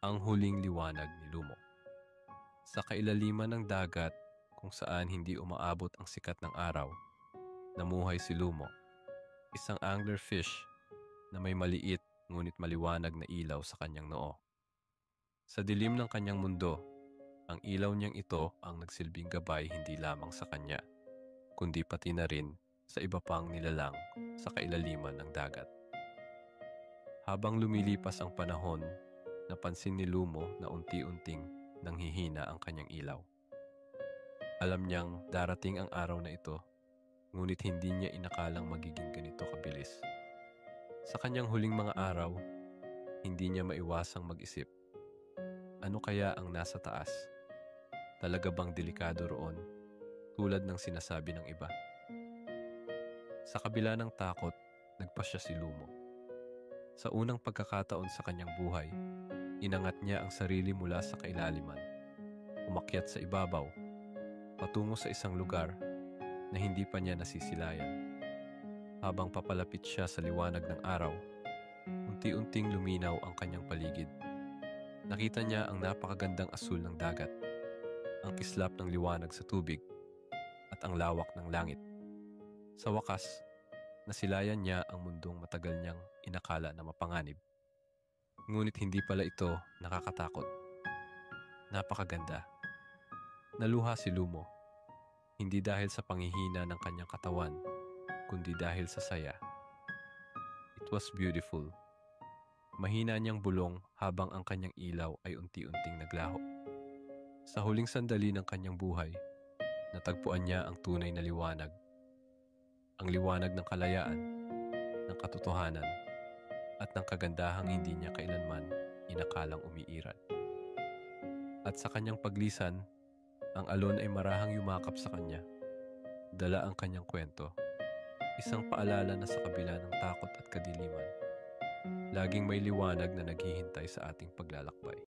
Ang huling liwanag ni Lumo. Sa kailaliman ng dagat kung saan hindi umaabot ang sikat ng araw, namuhay si Lumo, isang anglerfish na may maliit ngunit maliwanag na ilaw sa kanyang noo. Sa dilim ng kanyang mundo, ang ilaw niyang ito ang nagsilbing gabay hindi lamang sa kanya, kundi pati na rin sa iba pang nilalang sa kailaliman ng dagat. Habang lumilipas ang panahon, napansin ni Lumo na unti-unting nanghihina ang kanyang ilaw. Alam niyang darating ang araw na ito, ngunit hindi niya inakalang magiging ganito kabilis. Sa kanyang huling mga araw, hindi niya maiwasang mag-isip. Ano kaya ang nasa taas? Talaga bang delikado roon, tulad ng sinasabi ng iba? Sa kabila ng takot, nagpasya si Lumo. Sa unang pagkakataon sa kanyang buhay, inangat niya ang sarili mula sa kailaliman, umakyat sa ibabaw, patungo sa isang lugar na hindi pa niya nasisilayan. Habang papalapit siya sa liwanag ng araw, unti-unting luminaw ang kanyang paligid. Nakita niya ang napakagandang asul ng dagat, ang kislap ng liwanag sa tubig, at ang lawak ng langit. Sa wakas, nasilayan niya ang mundong matagal niyang inakala na mapanganib. Ngunit hindi pala ito nakakatakot. Napakaganda. Naluha si Lumo, hindi dahil sa panghihina ng kanyang katawan, kundi dahil sa saya. It was beautiful. Mahina niyang bulong habang ang kanyang ilaw ay unti-unting naglaho. Sa huling sandali ng kanyang buhay, natagpuan niya ang tunay na liwanag. Ang liwanag ng kalayaan, ng katotohanan, at ng kagandahang hindi niya kailanman inakalang umiiral. At sa kanyang paglisan, ang alon ay marahang yumakap sa kanya. Dala ang kanyang kwento, isang paalala na sa kabila ng takot at kadiliman, laging may liwanag na naghihintay sa ating paglalakbay.